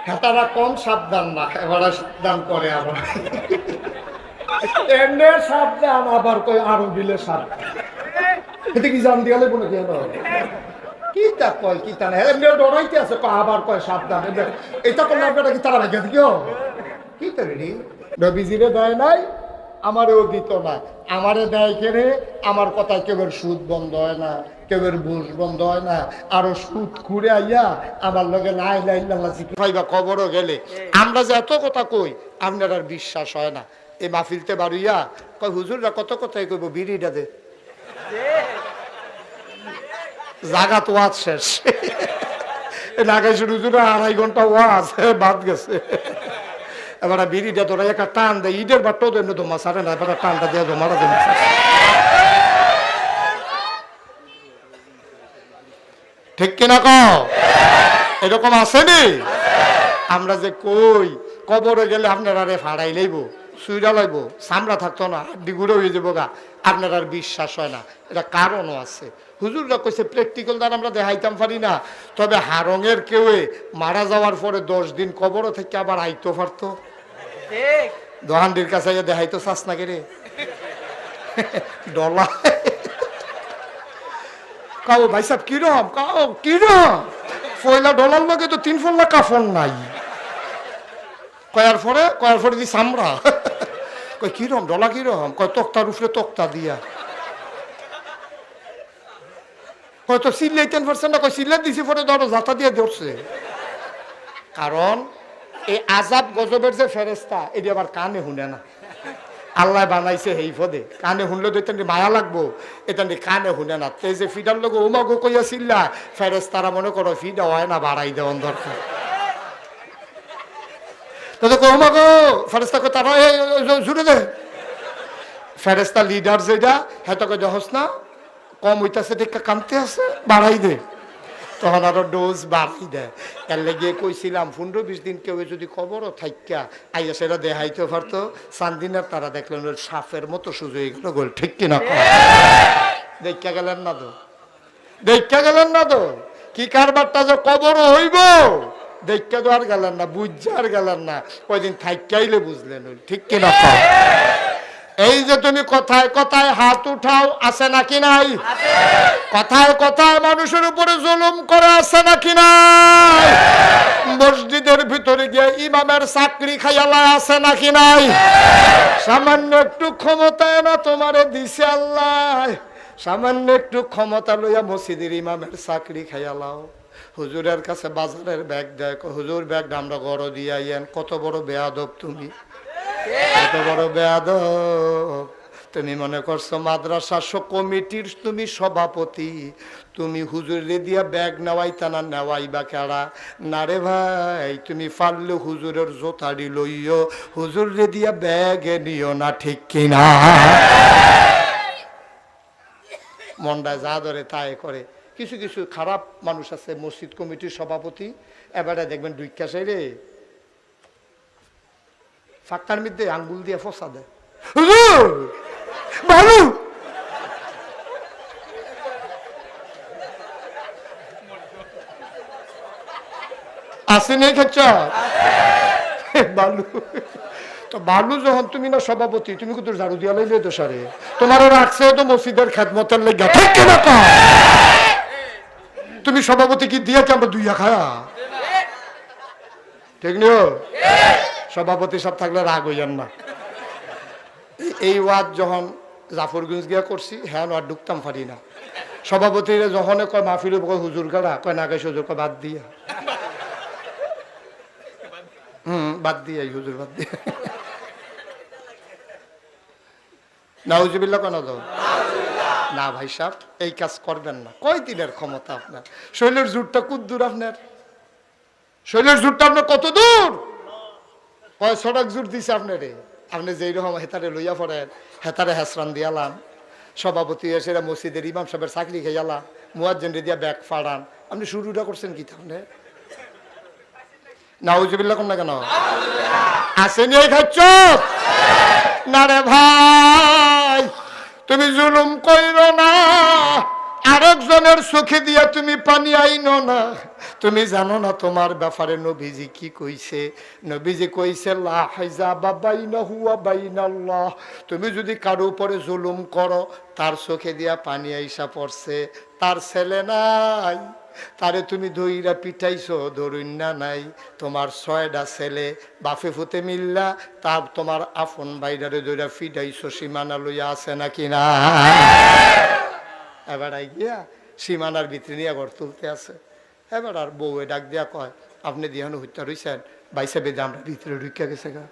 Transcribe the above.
হেতারা কম সাবধান না, এবারে সাবধান করে আবার এমনি সাবধান আবার কই আরো বিলে সাবধান। এতে কি জান দিয়ালে কোনো কি হলো কি তা কয় কি তা না এমনি ডরাইতে আছে আবার কয় সাবধান। এটা করলে আপনারা কি তারা ভাগ্য দিও কি তো রেডি নবীজিরে দেয় নাই, আমারও দিত না। আমারে দেয় কেড়ে, আমার কথায় কেউর সুদ বন্ধ হয় না, কেউর বুঝ বন্ধ হয় না। আরো সুদ খুঁড়ে আইয়া আমার লগে নাই নাই ভাইবা কবরও গেলে আমরা যে এত কথা কই আপনার আর বিশ্বাস হয় না। এই মাহফিলতে বাড়িয়া কয় হুজুররা কত কথাই কইব বিড়িটা দে জাগা তো ওয়াজ শেষ লাগাইছে হুজুরা 2.5 ঘন্টা ওয়াজ বাদ গেছে। এবার বিড়িটা ধরে একটা টান দেয় ঈদের বাট্টাও তো এমনি ধোমা সারে না, এবার টানটা দিয়ে ধোমারা দেয়। ঠিক কিনা কও এরকম আসেনি? আমরা যে কই কবরে গেলে আপনারা রে ফাড়াই লইব, সুইরা লইব, চামড়া থাকতো না, হাড্ডি গুঁড়ো হয়ে যাবো গা, আপনার আর বিশ্বাস হয় না। এটা কারণও আছে। হুজুররা কইছে প্র্যাকটিক্যাল দ্বারা আমরা দেখাইতাম পারি না, তবে হারঙের কেউ মারা যাওয়ার পরে 10 দিন কবরও থেকে আবার আইতো পারতো। দোহানডির কাছে দেখাইতো চাস না কেরে ডলা কাউ ভাই সাহেব কিরম কাউ কিরম পয়লা ডলার লগে তো 3 ফল্লা কাফন নাই। কয়ার পরে দি চামড়া কই কিরম ডলা কিরম কয় তক্তার উপরে তক্তা দিয়া হয়তো সিল্লাইতেন পারছেন না, কয় সিল্লাই দিছি পরে ধরো জাতা দিয়ে ধরছে। কারণ এই আজাব গজবের যে ফেরেস্তা এটি আবার কানে শুনে না। আল্লাহ বানাইছে এই পদে, কানে শুনলে তো এটা মায়া লাগবো, এটা কানে শুনে না। তে যে ফিডার লোক উমাগো কইয়া সিল্লা ফেরেস্তারা মনে করো ফিডা হয় না বাড়াই দেওয়ার দরকার। উমাগো ফেরেস্তা তারা জুড়ে দে ফেরেস্তা লিডার যেটা হেতকে যহস না কম হইতাছে দেখে কানতে আছে বাড়াই দে, তখন আরো ডোজ বাড়াই দেয়। এর লেগে কইছিলাম 15-20 দিন কেউ যদি খবরও থাইকা আইয়া সেটা দেখাইতে পারতো চান্দিনার তারা দেখলেন সাপের মতো সুযোগ গেল গোল। ঠিক কিনা দেখা গেলেন না তো, দেখা গেলেন না তো কি কারবারটা যে কবরও হইব দেখা তো আর গেলেন না, বুঝছে আর গেলেন না, কয়দিন থাইকাইলে বুঝলেন। ঠিক কিনা এই যে তুমি কথায় কথায় হাত উঠাও আছে নাকি নাই? কথায় কথায় মানুষের উপরে জুলুম করে আছে নাকি নাই? মসজিদের ভিতরে গিয়ে ইমামের চাকরি খাইয়ালা আছে নাকি নাই? সামান্য একটু ক্ষমতায় না তোমারে দিছে আল্লাহ, সামান্য একটু ক্ষমতা লইয়া মসজিদের ইমামের চাকরি খাইয়ালাও। হুজুরের কাছে বাজারের ব্যাগ দেয়, হুজুর ব্যাগটা আমরা গড় দিয়ে আইয়েন। কত বড় বেয়াদব তুমি, কত বড় বেয়াদব তুমি। মনে করছো মাদ্রাসা কমিটির তুমি সভাপতি, তুমি হুজুরে দিয়া ব্যাগ নেওয়াইতা না, নেওয়াইবা কেড়া? না রে ভাই, তুমি পারলে হুজুরের জোতাড়ি লইও, হুজুরে দিয়া ব্যাগে নিও না। ঠিক কিনা? মন্ডায় যা ধরে তাই করে। কিছু কিছু খারাপ মানুষ আছে মসজিদ কমিটির সভাপতি, এবারে দেখবেন দুইকাশে রে ফাঁকার মধ্যে আঙ্গুল দিয়ে ফসা দেয়। ভালো আসেনি খাচ্ছ বালু তো বালু যখন তুমি না সভাপতি, তুমি কিন্তু ঝাড়ু দিয়া লাইলে তো সারে তোমার রাখছে তো মসজিদের খেদমতের লেগে। ঠিক কিনা তুমি সভাপতি কি দিয়ে কি আমরা দুইয়া খায়া? ঠিক নিও সভাপতি সব থাকলে রাগ হইয়ান না। এই ওয়াজ যখন জাফরগঞ্জ গিয়া করছি হ্যাঁ আর ঢুকতাম পারি না। সভাপতিরা যখন কয় মাহফিল কয় হুজুর কারা, কয় না কয় হুজুর কয় বাদ দিয়া, বাদ দিয়া হুজুর বাদ দিয়া। নাউজুবিল্লাহ কেন তো না ভাই সাহেব এই কাজ করবেন না। কয় দিনের ক্ষমতা আপনার? শৈলের জোরটা কত দূর আপনার? শৈলের জোরটা আপনার কত দূর? কয় সড়ক জোর দিছে আপনারে, আপনি যেই রকম হেতারে লইয়া পড়েন হেতারে হেসরান দিয়ালাম। সভাপতি এসে মসজিদের ইমাম সাহেবের চাকরি খাইয়ালা, মুয়াজ্জিনরে দিয়া ব্যাগ ফাড়ান। আপনি শুরুটা করছেন কি তাহলে? নাউজুবিল্লাহ কোন না কেন আসেনি এই খাচ্ছ না রে ভাই, তুমি জুলুম কইরো না। আরেকজনের চোখে দিয়া তুমি পানি আইনো না। তুমি জানো না তোমার ব্যাপারে নবীজি কি কইছে? নবীজি কইছে লা হাইজাবা বাইনাহু ওয়া বাইনাল্লাহ। তুমি যদি কারো উপরে জুলুম করো, তার চোখে দিয়া পানি আইসা পড়ছে, তার ছেলে নাই, তারে তুমি দইরা পিটাইছো, ধরুন না নাই, তোমার 6টা ছেলে বাফে ফুতে মিল্লা তার তোমার আপন বাইরারে দইরা পিটাইছো, সীমানা লইয়া আছে নাকি না? এবার গিয়া সীমানার ভিতরে নিয়ে ঘর তুলতে আছে। এবার আর বউয়ে ডাক দিয়া কয়, আপনি দিয়ানো হত্যা রইছেন, বাইসা বেদে আমরা ভিতরে ঢুকিয়া গেছে গা।